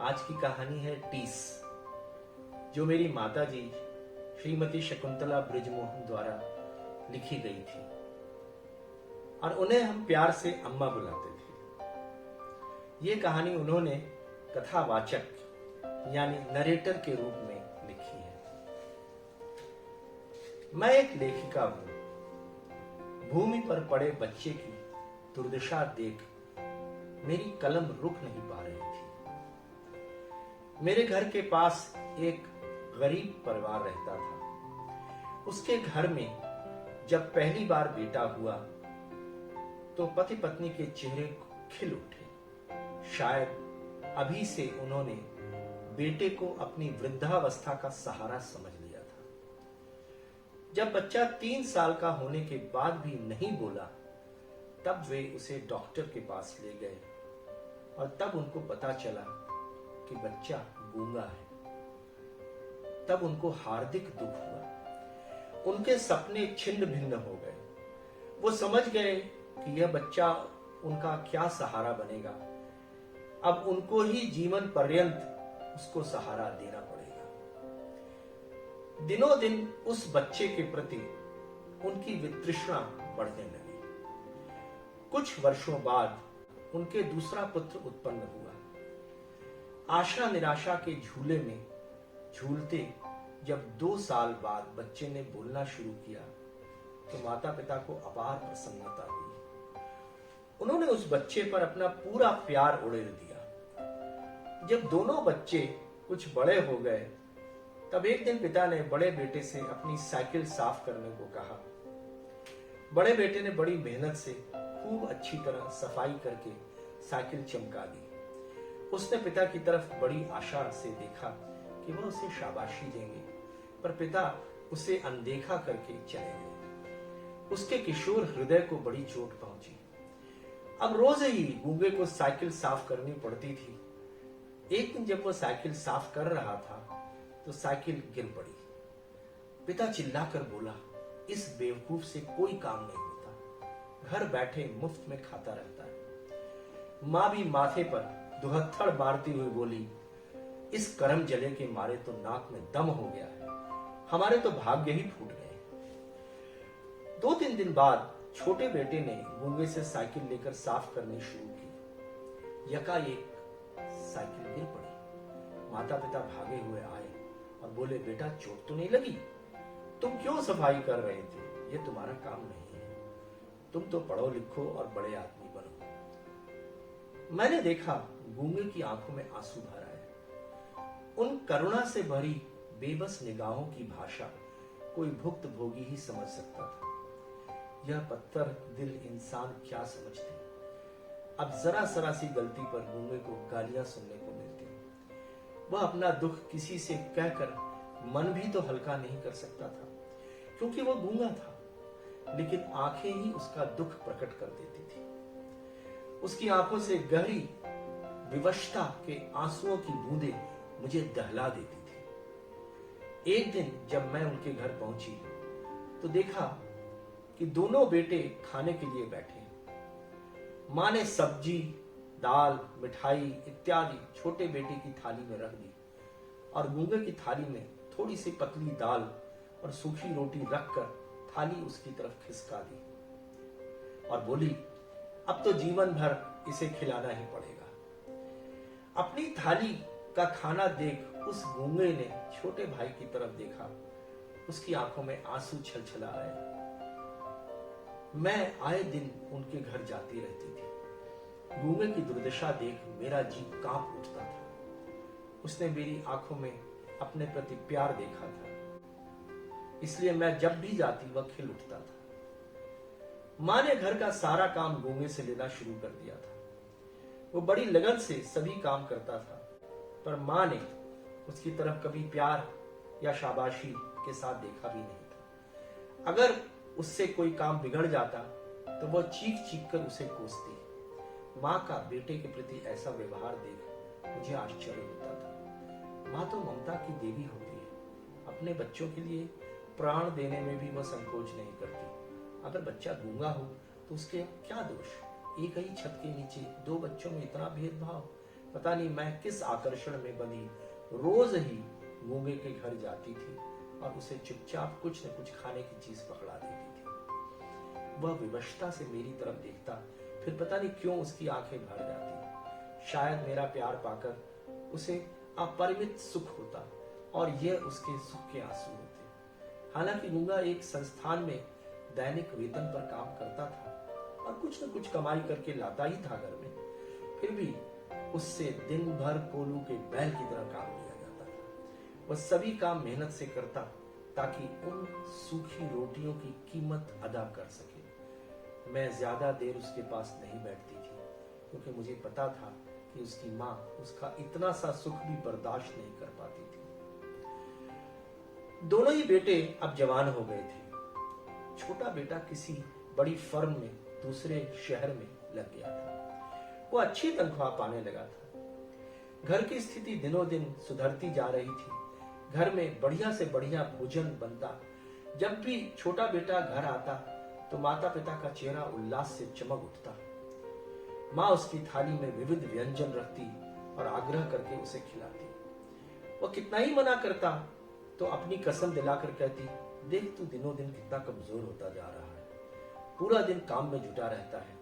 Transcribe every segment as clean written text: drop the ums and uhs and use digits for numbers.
आज की कहानी है टीस, जो मेरी माताजी श्रीमती शकुंतला बृजमोहन द्वारा लिखी गई थी और उन्हें हम प्यार से अम्मा बुलाते थे। ये कहानी उन्होंने कथावाचक यानी नरेटर के रूप में लिखी है। मैं एक लेखिका हूं। भूमि पर पड़े बच्चे की दुर्दशा देख मेरी कलम रुक नहीं पा रही थी। मेरे घर के पास एक गरीब परिवार रहता था। उसके घर में जब पहली बार बेटा हुआ तो पति पत्नी के चेहरे खिल उठे। शायद अभी से उन्होंने बेटे को अपनी वृद्धावस्था का सहारा समझ लिया था। जब बच्चा 3 साल का होने के बाद भी नहीं बोला, तब वे उसे डॉक्टर के पास ले गए और तब उनको पता चला कि बच्चा गूंगा है। तब उनको हार्दिक दुख हुआ। उनके सपने छिन्न भिन्न हो गए। वो समझ गए कि यह बच्चा उनका क्या सहारा बनेगा। अब उनको ही जीवन पर्यंत उसको सहारा देना पड़ेगा। दिनों दिन उस बच्चे के प्रति उनकी वितृष्णा बढ़ने लगी। कुछ वर्षों बाद उनके दूसरा पुत्र उत्पन्न हुआ। आशा निराशा के झूले में झूलते जब 2 साल बाद बच्चे ने बोलना शुरू किया तो माता पिता को अपार प्रसन्नता हुई। उन्होंने उस बच्चे पर अपना पूरा प्यार उड़ेल दिया। जब दोनों बच्चे कुछ बड़े हो गए, तब एक दिन पिता ने बड़े बेटे से अपनी साइकिल साफ करने को कहा। बड़े बेटे ने बड़ी मेहनत से खूब अच्छी तरह सफाई करके साइकिल चमका दी। उसने पिता की तरफ बड़ी आशा से देखा कि वह उसे शाबाशी देंगे, पर पिता उसे अनदेखा करके चले गए। उसके किशोर हृदय को बड़ी चोट पहुंची। अब रोज ही गूंगे को साइकिल साफ करनी पड़ती थी। एक दिन जब वह साइकिल साफ कर रहा था तो साइकिल गिर पड़ी। पिता चिल्लाकर बोला, इस बेवकूफ से कोई काम नहीं होता, घर बैठे मुफ्त में खाता रहता है। मां भी माथे पर दुहत्थड़ मारती हुई बोली, इस करम जले के मारे तो नाक में दम हो गया है, हमारे तो भाग्य ही फूट गए। 2-3 दिन बाद छोटे बेटे ने गूंगे से साइकिल लेकर साफ करनी शुरू की। यकाएक साइकिल गिर पड़ी। माता पिता भागे हुए आए और बोले, बेटा चोट तो नहीं लगी? तुम क्यों सफाई कर रहे थे? ये तुम्हारा काम नहीं है। तुम तो पढ़ो लिखो और बड़े आदमी बनो। मैंने देखा गूंगे की आंखों में आंसू भर आए। उन करुणा से भरी बेबस निगाहों की भाषा कोई भुक्त भोगी ही समझ सकता था। यह पत्थर दिल इंसान क्या समझते। अब जरा सी गलती पर गूंगे को गालियां सुनने को मिलती। वह अपना दुख किसी से कहकर मन भी तो हल्का नहीं कर सकता था, क्योंकि वह गूंगा था, लेकिन आंखें ही उसका दुख प्रकट कर देती थी। उसकी आंखों से गहरी विवशता के आंसुओं की बूंदें मुझे दहला देती थी। एक दिन जब मैं उनके घर पहुंची तो देखा कि दोनों बेटे खाने के लिए बैठे हैं। मां ने सब्जी, दाल, मिठाई इत्यादि छोटे बेटे की थाली में रख दी और गूंगे की थाली में थोड़ी सी पतली दाल और सूखी रोटी रखकर थाली उसकी तरफ खिसका दी और बोली, अब तो जीवन भर इसे खिलाना ही पड़ेगा। अपनी थाली का खाना देख उस गूंगे ने छोटे भाई की तरफ देखा। उसकी आंखों में आंसू छलछला आए। मैं आए दिन उनके घर जाती रहती थी। गूंगे की दुर्दशा देख मेरा जी कांप उठता था। उसने मेरी आंखों में अपने प्रति प्यार देखा था, इसलिए मैं जब भी जाती वह खिल उठता था। मां ने घर का सारा काम गूंगे से लेना शुरू कर दिया था। वो बड़ी लगन से सभी काम करता था, पर मां ने उसकी तरफ कभी प्यार या शाबाशी के साथ देखा भी नहीं था। अगर उससे कोई काम बिगड़ जाता तो वह चीख कर उसे कोसती। मां का बेटे के प्रति ऐसा व्यवहार देख मुझे आश्चर्य होता था। मां तो ममता की देवी होती है। अपने बच्चों के लिए प्राण देने में भी वह संकोच नहीं करती। अगर बच्चा गूंगा हो तो उसके क्या दोष? एक ही छत के नीचे 2 बच्चों में इतना भेदभाव, पता नहीं मैं किस आकर्षण में बंधी रोज ही गूंगे के घर जाती थी और उसे चुपचाप कुछ न कुछ खाने की चीज पकड़ा देती थी। वह विवशता से मेरी तरफ देखता, फिर पता नहीं क्यों उसकी आंखें भर जाती। शायद मेरा प्यार पाकर उसे अपरिमित सुख होता और यह उसके सुख के आंसू होते। हालांकि गूंगा एक संस्थान में दैनिक वेतन पर काम करता था और कुछ न कुछ कमाई करके लाता ही था घर में, फिर भी उससे दिन भर कोलू के बैल की तरह काम लिया जाता था। वह सभी काम मेहनत से करता ताकि उन सूखी रोटियों की कीमत अदा कर सके। मैं ज्यादा देर उसके पास नहीं बैठती थी क्योंकि मुझे पता था कि उसकी माँ उसका इतना सा सुख भी बर्दाश्त नहीं कर पाती थी। दोनों ही बेटे अब जवान हो गए थे। छोटा बेटा किसी बड़ी फर्म में दूसरे शहर में लग गया था। वो अच्छी तनख्वाह पाने लगा था। घर की स्थिति दिनों दिन सुधरती जा रही थी। घर में बढ़िया से बढ़िया भोजन बनता। जब भी छोटा बेटा घर आता तो माता पिता का चेहरा उल्लास से चमक उठता। माँ उसकी थाली में विविध व्यंजन रखती और आग्रह करके उसे खिलाती। वह कितना ही मना करता तो अपनी कसम दिलाकर कहती, देख तू दिनों दिन कितना कमजोर होता जा रहा है, पूरा दिन काम में जुटा रहता है,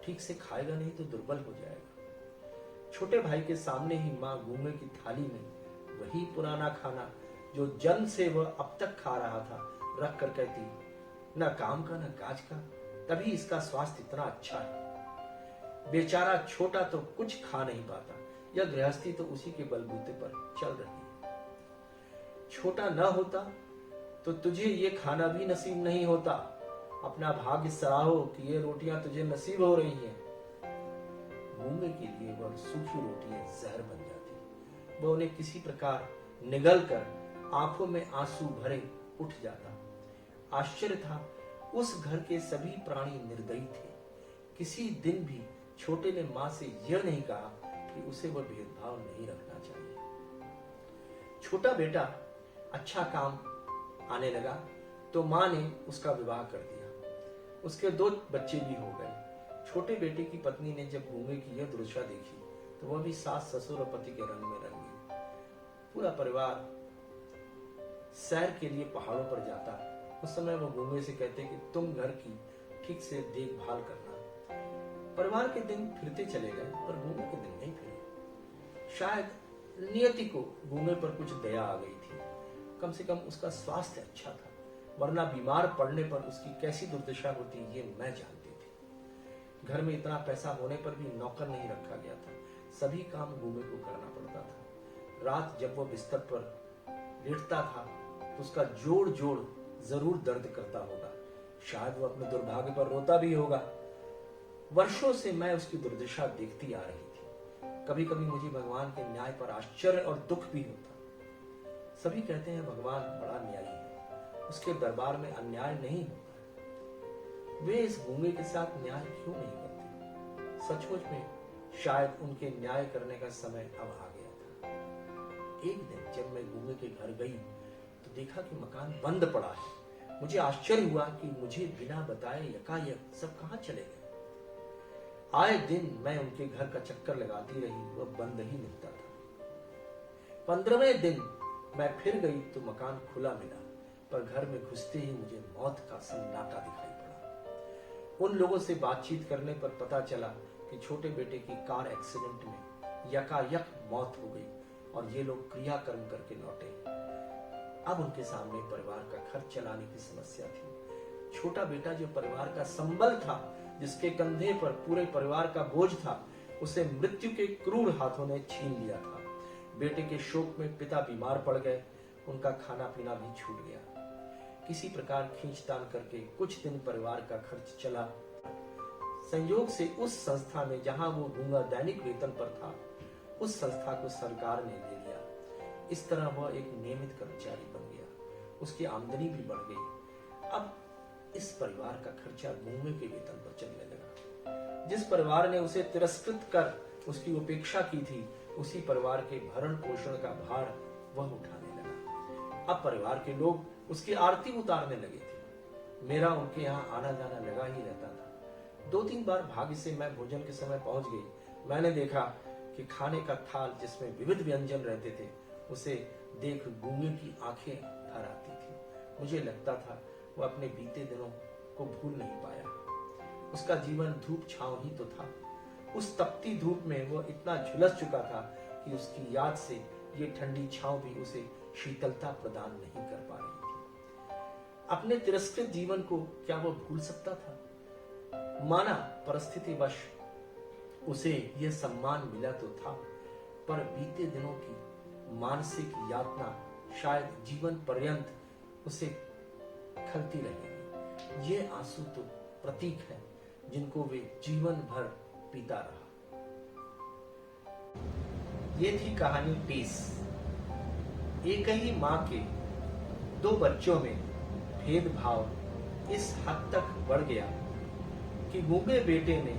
ठीक से खाएगा नहीं तो दुर्बल हो जाएगा। छोटे भाई के सामने ही माँ गूंगे की थाली में वही पुराना खाना जो जन्म से वह अब तक खा रहा था रख कर कहती, न काम का न काज का, तभी इसका स्वास्थ्य इतना अच्छा है। बेचारा छोटा तो कुछ खा नहीं पाता, यह गृहस्थी तो उसी के बलबूते पर चल रही है। छोटा न होता तो तुझे ये खाना भी नसीब नहीं होता। अपना भाग्य सराहो कि ये रोटियां तुझे नसीब हो रही हैं। गूंगे के लिए वह सूखी रोटियां जहर बन जाती। वह उन्हें किसी प्रकार निगल कर आंखों में आंसू भरे उठ जाता। आश्चर्य था, उस घर के सभी प्राणी निर्दयी थे। किसी दिन भी छोटे ने मां से यह नहीं कहा कि उसे वह भेदभाव नहीं रखना चाहिए। छोटा बेटा अच्छा काम आने लगा तो मां ने उसका विवाह कर दिया। उसके 2 बच्चे भी हो गए। छोटे बेटे की पत्नी ने जब गूंगे की यह दुर्दशा देखी तो वह भी सास ससुर और पति के रंग में रंग गई। पूरा परिवार सैर के लिए पहाड़ों पर जाता। उस समय वो गूंगे से कहते कि तुम घर की ठीक से देखभाल करना। परिवार के दिन फिरते चले गए पर गूंगे के दिन नहीं फिरे। शायद नियति को गूंगे पर कुछ दया आ गई थी। कम से कम उसका स्वास्थ्य अच्छा था, वरना बीमार पड़ने पर उसकी कैसी दुर्दशा होती ये मैं जानती थी। घर में इतना पैसा होने पर भी नौकर नहीं रखा गया था। सभी काम गूंगे को करना पड़ता था। रात जब वो बिस्तर पर लेटता था तो उसका जोड़ जोड़ जरूर दर्द करता होगा। शायद वो अपने दुर्भाग्य पर रोता भी होगा। वर्षों से मैं उसकी दुर्दशा देखती आ रही थी। कभी कभी मुझे भगवान के न्याय पर आश्चर्य और दुख भी होता। सभी कहते हैं भगवान बड़ा न्यायी है, उसके दरबार में अन्याय नहीं होता। वे इस गूंगे के साथ न्याय क्यों नहीं करते? सचमुच में शायद उनके न्याय करने का समय अब आ गया था। एक दिन जब मैं गूंगे के घर गई तो देखा कि मकान बंद पड़ा है। मुझे आश्चर्य हुआ कि मुझे बिना बताए यकायक सब कहां चले गए। आए दिन मैं उनके घर का चक्कर लगाती रही, वह बंद ही मिलता था। 15वें दिन मैं फिर गई तो मकान खुला मिला, पर घर में घुसते ही मुझे मौत का सन्नाटा दिखाई पड़ा। उन लोगों से बातचीत करने पर पता चला कि छोटे बेटे की कार एक्सीडेंट में यकायक मौत हो गई और ये लोग क्रियाकर्म करके लौटे। अब उनके सामने परिवार का खर्च चलाने की समस्या थी। छोटा बेटा जो परिवार का संबल था, जिसके कंधे पर पूरे परिवार का बोझ था, उसे मृत्यु के क्रूर हाथों ने छीन लिया था। बेटे के शोक में पिता बीमार पड़ गए, उनका खाना पीना भी छूट गया। किसी प्रकार खींचतान करके कुछ दिन परिवार का खर्च चला। संयोग से उस संस्था में जहां वो गूंगा दैनिक वेतन पर था, उस संस्था को सरकार ने ले लिया। इस तरह वह एक नियमित कर्मचारी बन गया। उसकी आमदनी भी बढ़ गई। अब इस परिवार का खर्चा गूंगे के वेतन पर चलने लगा। जिस परिवार ने उसे तिरस्कृत कर उसकी उपेक्षा की थी, उसी परिवार के भरण पोषण का भार वह उठाने लगा। अब परिवार के लोग उसकी आरती उतारने लगे थे। मेरा उनके यहाँ आना जाना लगा ही रहता था। 2-3 बार भाग्य से मैं भोजन के समय पहुंच गई। मैंने देखा कि खाने का थाल जिसमें विविध व्यंजन रहते थे उसे देख गूंगे की आंखें भर आती थी। मुझे लगता था वो अपने बीते दिनों को भूल नहीं पाया। उसका जीवन धूप छांव ही तो था। उस तपती धूप में वो इतना झुलस चुका था कि उसकी याद से ये ठंडी छांव भी उसे शीतलता प्रदान नहीं कर पा रही थी। अपने तिरस्कृत जीवन को क्या वो भूल सकता था? माना परिस्थितिवश उसे यह सम्मान मिला तो था, पर बीते दिनों की मानसिक यातना शायद जीवन पर्यंत उसे खलती रहेगी। ये आंसू तो प्रतीक है जिनको वे जीवन भर पीता रहा। ये थी कहानी टीस। एक ही मां के दो बच्चों में भेदभाव इस हद तक बढ़ गया कि गूंगे बेटे ने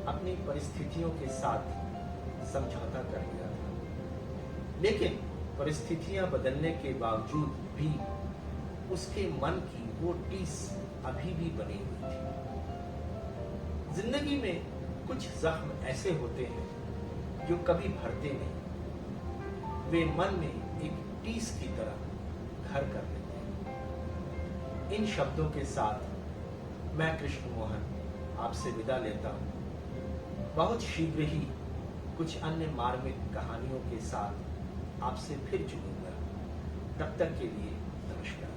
अपनी परिस्थितियों के साथ समझौता कर लिया था, लेकिन परिस्थितियां बदलने के बावजूद भी उसके मन की वो टीस अभी भी बनी हुई थी। जिंदगी में कुछ जख्म ऐसे होते हैं जो कभी भरते नहीं, वे मन में एक टीस की तरह घर कर लेते हैं। इन शब्दों के साथ मैं कृष्ण मोहन आपसे विदा लेता हूं। बहुत शीघ्र ही कुछ अन्य मार्मिक कहानियों के साथ आपसे फिर जुड़ूंगा। तब तक के लिए नमस्कार।